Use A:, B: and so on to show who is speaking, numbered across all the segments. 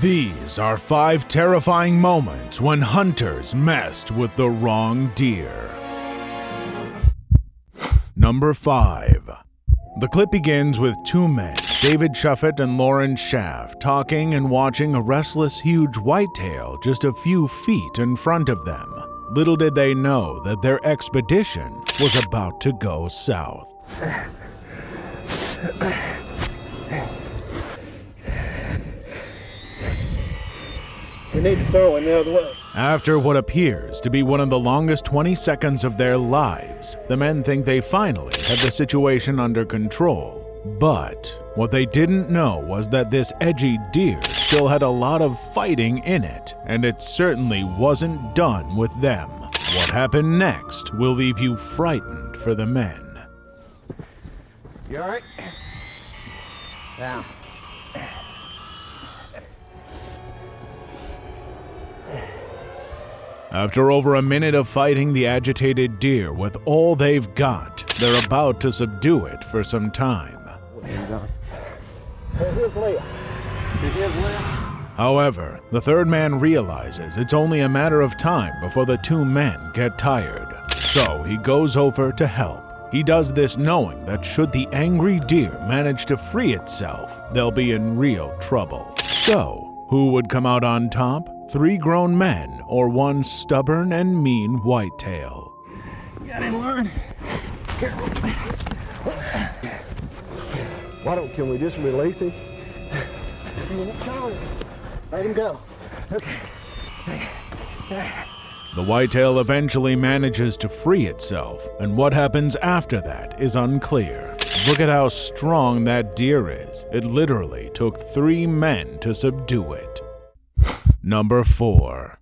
A: These are 5 terrifying moments when hunters messed with the wrong deer. Number 5. The clip begins with 2 men, David Shuffett and Lauren Schaff, talking and watching a restless, huge whitetail just a few feet in front of them. Little did they know that their expedition was about to go south.
B: We need to throw him the other way.
A: After what appears to be one of the longest 20 seconds of their lives, the men think they finally had the situation under control. But what they didn't know was that this edgy deer still had a lot of fighting in it, and it certainly wasn't done with them. What happened next will leave you frightened for the men.
B: You all right? Down.
A: After over a minute of fighting the agitated deer with all they've got, they're about to subdue it for some time. However, the third man realizes it's only a matter of time before the 2 men get tired. So he goes over to help. He does this knowing that should the angry deer manage to free itself, they'll be in real trouble. So, who would come out on top? 3 grown men or 1 stubborn and mean whitetail?
B: Got him, Lauren. Can we just release him? Let him go. Okay.
A: The whitetail eventually manages to free itself, and what happens after that is unclear. Look at how strong that deer is. It literally took 3 men to subdue it. Number 4.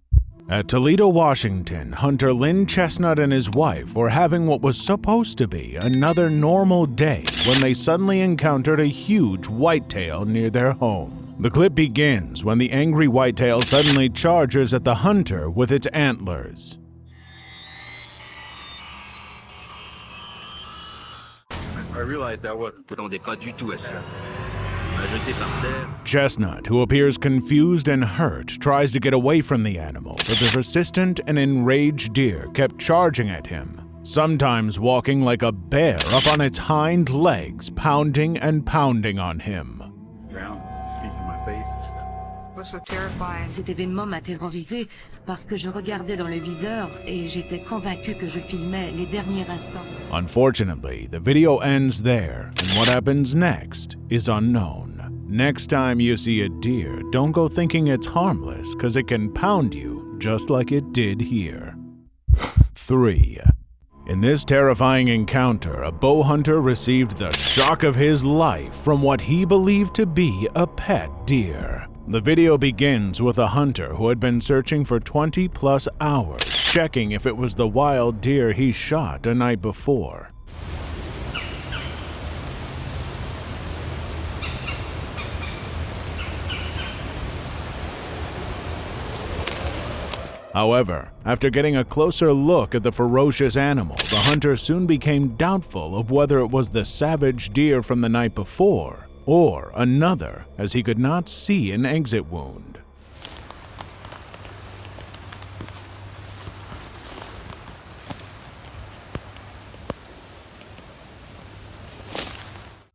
A: At Toledo, Washington, hunter Lynn Chestnut and his wife were having what was supposed to be another normal day when they suddenly encountered a huge whitetail near their home. The clip begins when the angry whitetail suddenly charges at the hunter with its antlers.
C: I realized that what m'attendais pas du tout à ça.
A: Chestnut, who appears confused and hurt, tries to get away from the animal, but the persistent and enraged deer kept charging at him, sometimes walking like a bear up on its hind legs, pounding and pounding on him.
D: Cet événement m'a terrorisé parce que je regardais dans le viseur et j'étais convaincu que je filmais les derniers instants.
A: Unfortunately, the video ends there, and what happens next is unknown. Next time you see a deer, don't go thinking it's harmless, because it can pound you just like it did here. 3. In this terrifying encounter, a bow hunter received the shock of his life from what he believed to be a pet deer. The video begins with a hunter who had been searching for 20+ hours, checking if it was the wild deer he shot a night before. However, after getting a closer look at the ferocious animal, the hunter soon became doubtful of whether it was the savage deer from the night before or another, as he could not see an exit wound.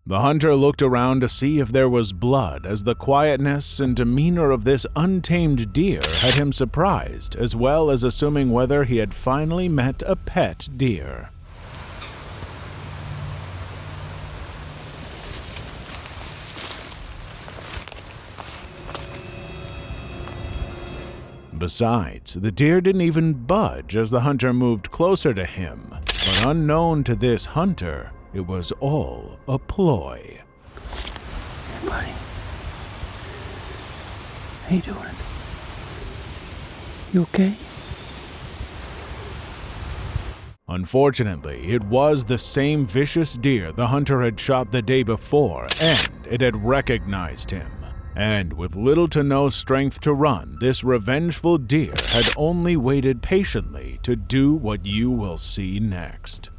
A: The hunter looked around to see if there was blood, as the quietness and demeanor of this untamed deer had him surprised, as well as assuming whether he had finally met a pet deer. Besides, the deer didn't even budge as the hunter moved closer to him, but unknown to this hunter, it was all a ploy.
E: Hey, buddy. How you doing? You okay?
A: Unfortunately, it was the same vicious deer the hunter had shot the day before, and it had recognized him. And with little to no strength to run, this revengeful deer had only waited patiently to do what you will see next.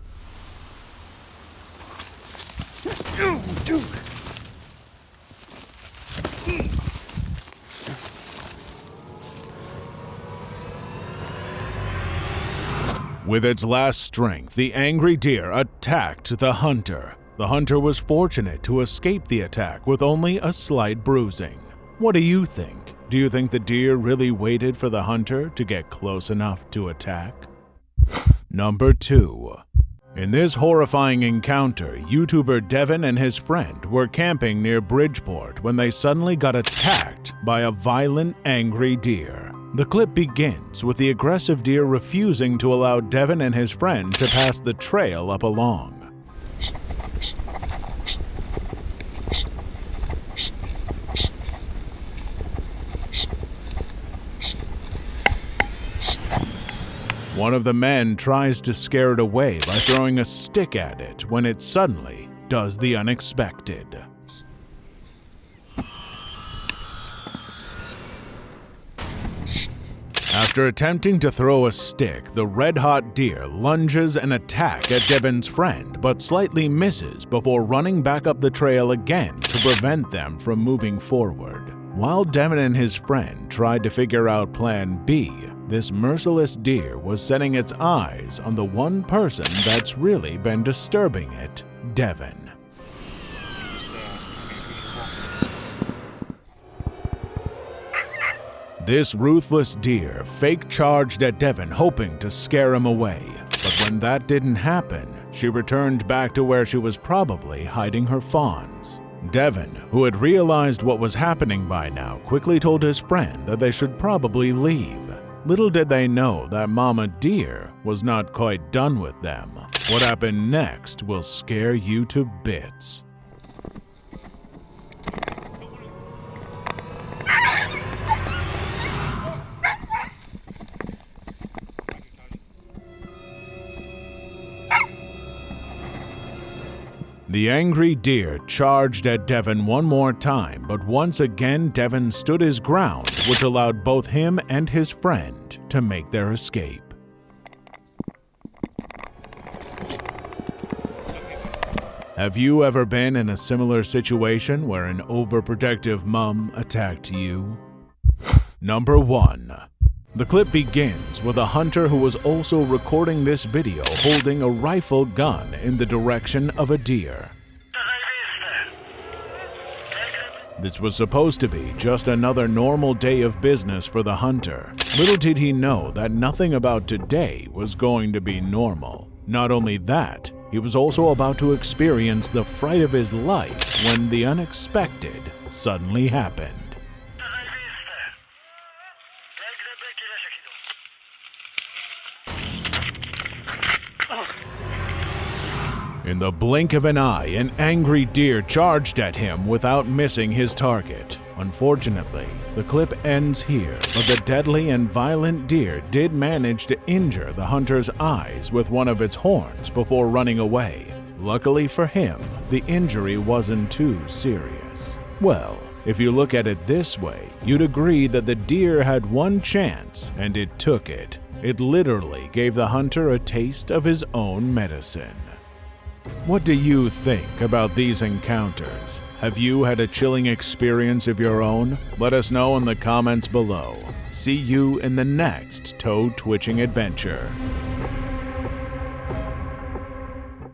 A: With its last strength, the angry deer attacked the hunter. The hunter was fortunate to escape the attack with only a slight bruising. What do you think? Do you think the deer really waited for the hunter to get close enough to attack? Number 2. In this horrifying encounter, YouTuber Devin and his friend were camping near Bridgeport when they suddenly got attacked by a violent, angry deer. The clip begins with the aggressive deer refusing to allow Devin and his friend to pass the trail up along. One of the men tries to scare it away by throwing a stick at it when it suddenly does the unexpected. After attempting to throw a stick, the red-hot deer lunges an attack at Devin's friend but slightly misses before running back up the trail again to prevent them from moving forward. While Devin and his friend tried to figure out Plan B, this merciless deer was setting its eyes on the one person that's really been disturbing it, Devin. This ruthless deer fake charged at Devin hoping to scare him away, but when that didn't happen, she returned back to where she was probably hiding her fawns. Devin, who had realized what was happening by now, quickly told his friend that they should probably leave. Little did they know that Mama Deer was not quite done with them. What happened next will scare you to bits. The angry deer charged at Devin one more time, but once again Devin stood his ground, which allowed both him and his friend to make their escape. Have you ever been in a similar situation where an overprotective mom attacked you? Number 1. The clip begins with a hunter who was also recording this video holding a rifle gun in the direction of a deer. This was supposed to be just another normal day of business for the hunter. Little did he know that nothing about today was going to be normal. Not only that, he was also about to experience the fright of his life when the unexpected suddenly happened. In the blink of an eye, an angry deer charged at him without missing his target. Unfortunately, the clip ends here, but the deadly and violent deer did manage to injure the hunter's eyes with one of its horns before running away. Luckily for him, the injury wasn't too serious. Well, if you look at it this way, you'd agree that the deer had one chance, and it took it. It literally gave the hunter a taste of his own medicine. What do you think about these encounters? Have you had a chilling experience of your own? Let us know in the comments below. See you in the next toe-twitching adventure.